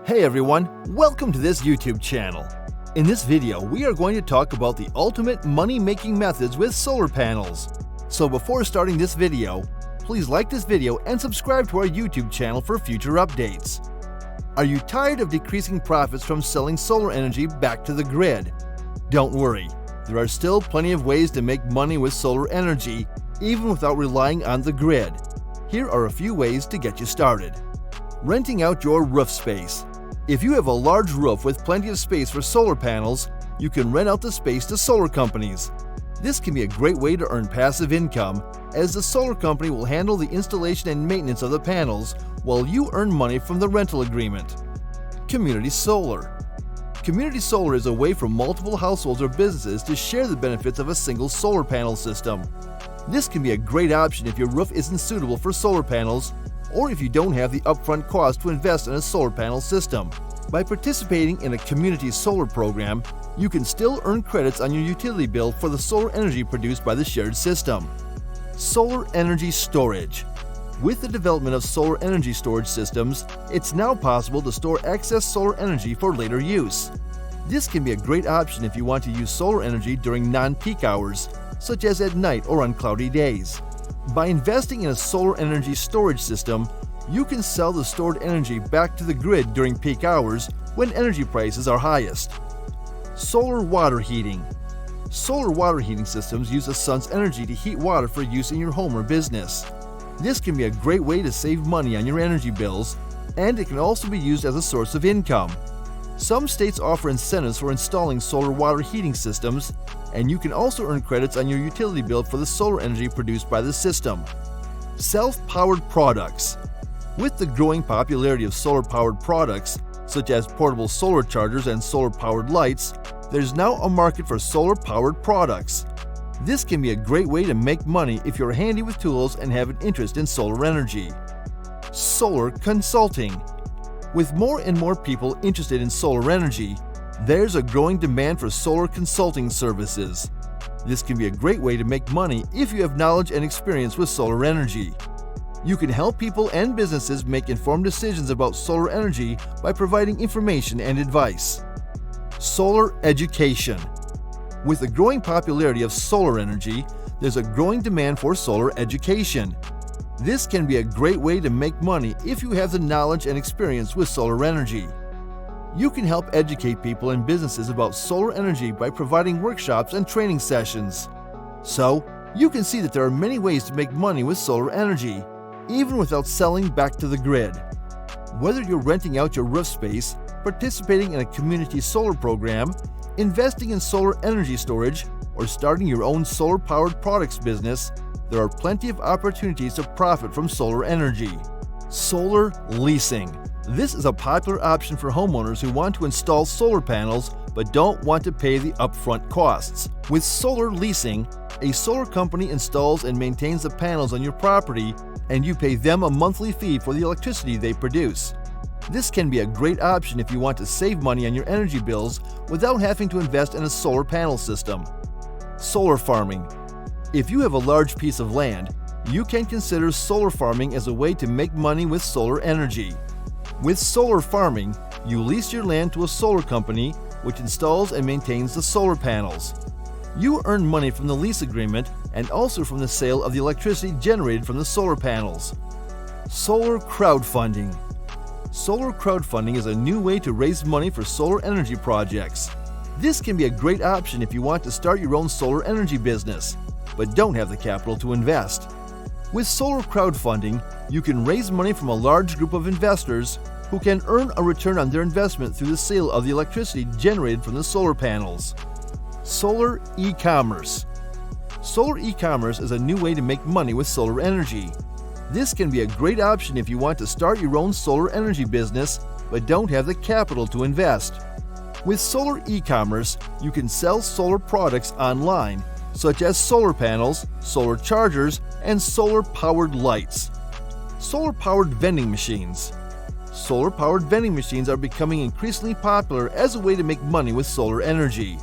Hey everyone, welcome to this YouTube channel. In this video, we are going to talk about the ultimate money-making methods with solar panels. So before starting this video, please like this video and subscribe to our YouTube channel for future updates. Are you tired of decreasing profits from selling solar energy back to the grid? Don't worry, there are still plenty of ways to make money with solar energy, even without relying on the grid. Here are a few ways to get you started. Renting out your roof space. If you have a large roof with plenty of space for solar panels, you can rent out the space to solar companies. This can be a great way to earn passive income, as the solar company will handle the installation and maintenance of the panels while you earn money from the rental agreement. Community solar. Community solar is a way for multiple households or businesses to share the benefits of a single solar panel system. This can be a great option if your roof isn't suitable for solar panels, or if you don't have the upfront cost to invest in a solar panel system. By participating in a community solar program, you can still earn credits on your utility bill for the solar energy produced by the shared system. Solar energy storage. With the development of solar energy storage systems, it's now possible to store excess solar energy for later use. This can be a great option if you want to use solar energy during non-peak hours, such as at night or on cloudy days. By investing in a solar energy storage system, you can sell the stored energy back to the grid during peak hours when energy prices are highest. Solar water heating. Solar water heating systems use the sun's energy to heat water for use in your home or business. This can be a great way to save money on your energy bills, and it can also be used as a source of income. Some states offer incentives for installing solar water heating systems, and you can also earn credits on your utility bill for the solar energy produced by the system. Self-powered products. With the growing popularity of solar-powered products, such as portable solar chargers and solar-powered lights, there's now a market for solar-powered products. This can be a great way to make money if you're handy with tools and have an interest in solar energy. Solar consulting. With more and more people interested in solar energy, there's a growing demand for solar consulting services. This can be a great way to make money if you have knowledge and experience with solar energy. You can help people and businesses make informed decisions about solar energy by providing information and advice. Solar education. With the growing popularity of solar energy, there's a growing demand for solar education. This can be a great way to make money if you have the knowledge and experience with solar energy. You can help educate people and businesses about solar energy by providing workshops and training sessions. So, you can see that there are many ways to make money with solar energy, even without selling back to the grid. Whether you're renting out your roof space, participating in a community solar program, investing in solar energy storage, or starting your own solar-powered products business, there are plenty of opportunities to profit from solar energy. Solar leasing. This is a popular option for homeowners who want to install solar panels but don't want to pay the upfront costs. With solar leasing, a solar company installs and maintains the panels on your property, and you pay them a monthly fee for the electricity they produce. This can be a great option if you want to save money on your energy bills without having to invest in a solar panel system. Solar farming. If you have a large piece of land, you can consider solar farming as a way to make money with solar energy. With solar farming, you lease your land to a solar company which installs and maintains the solar panels. You earn money from the lease agreement and also from the sale of the electricity generated from the solar panels. Solar crowdfunding. Solar crowdfunding is a new way to raise money for solar energy projects. This can be a great option if you want to start your own solar energy business, but don't have the capital to invest. With solar crowdfunding, you can raise money from a large group of investors who can earn a return on their investment through the sale of the electricity generated from the solar panels. Solar e-commerce. Solar e-commerce is a new way to make money with solar energy. This can be a great option if you want to start your own solar energy business but don't have the capital to invest. With solar e-commerce, you can sell solar products online, such as solar panels, solar chargers, and solar-powered lights. Solar-powered vending machines. Solar-powered vending machines are becoming increasingly popular as a way to make money with solar energy.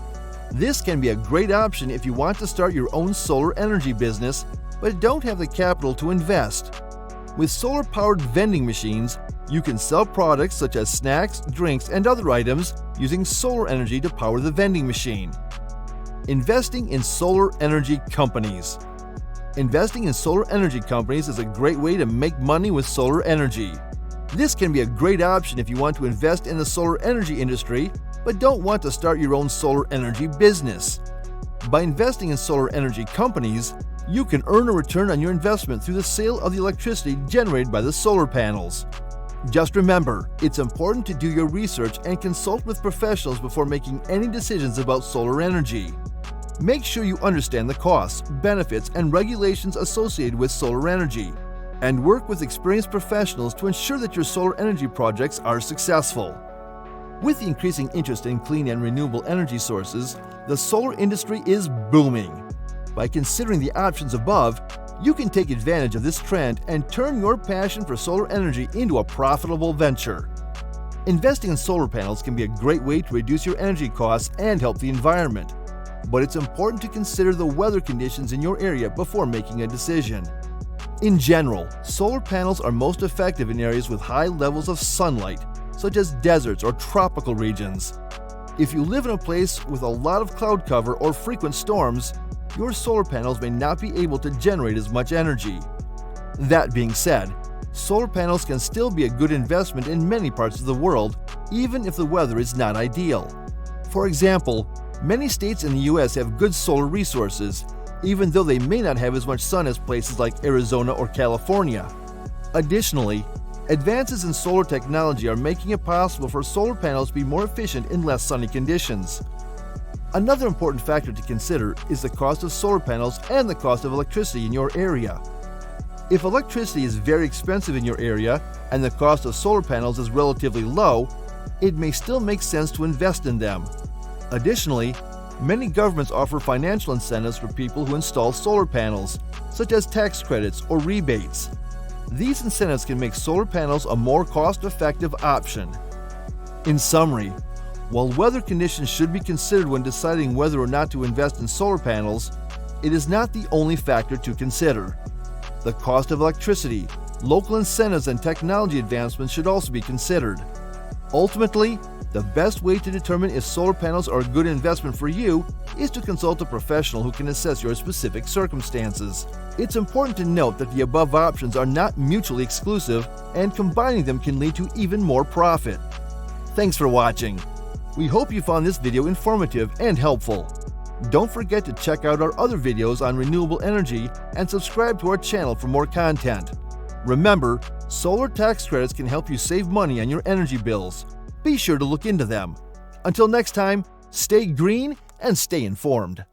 This can be a great option if you want to start your own solar energy business but don't have the capital to invest. With solar-powered vending machines, You can sell products such as snacks, drinks, and other items using solar energy to power the vending machine. Investing in solar energy companies. Investing in solar energy companies is a great way to make money with solar energy. This can be a great option if you want to invest in the solar energy industry but don't want to start your own solar energy business. By investing in solar energy companies, you can earn a return on your investment through the sale of the electricity generated by the solar panels. Just remember, it's important to do your research and consult with professionals before making any decisions about solar energy. Make sure you understand the costs, benefits, and regulations associated with solar energy, and work with experienced professionals to ensure that your solar energy projects are successful. With the increasing interest in clean and renewable energy sources, the solar industry is booming. By considering the options above, you can take advantage of this trend and turn your passion for solar energy into a profitable venture. Investing in solar panels can be a great way to reduce your energy costs and help the environment, but it's important to consider the weather conditions in your area before making a decision. In general, solar panels are most effective in areas with high levels of sunlight, such as deserts or tropical regions. If you live in a place with a lot of cloud cover or frequent storms, your solar panels may not be able to generate as much energy. That being said, solar panels can still be a good investment in many parts of the world, even if the weather is not ideal. For example, many states in the US have good solar resources, even though they may not have as much sun as places like Arizona or California. Additionally, advances in solar technology are making it possible for solar panels to be more efficient in less sunny conditions. Another important factor to consider is the cost of solar panels and the cost of electricity in your area. If electricity is very expensive in your area and the cost of solar panels is relatively low, it may still make sense to invest in them. Additionally, many governments offer financial incentives for people who install solar panels, such as tax credits or rebates. These incentives can make solar panels a more cost-effective option. In summary, while weather conditions should be considered when deciding whether or not to invest in solar panels, it is not the only factor to consider. The cost of electricity, local incentives, and technology advancements should also be considered. Ultimately, the best way to determine if solar panels are a good investment for you is to consult a professional who can assess your specific circumstances. It's important to note that the above options are not mutually exclusive, and combining them can lead to even more profit. Thanks for watching. We hope you found this video informative and helpful. Don't forget to check out our other videos on renewable energy and subscribe to our channel for more content. Remember, solar tax credits can help you save money on your energy bills. Be sure to look into them. Until next time, stay green and stay informed.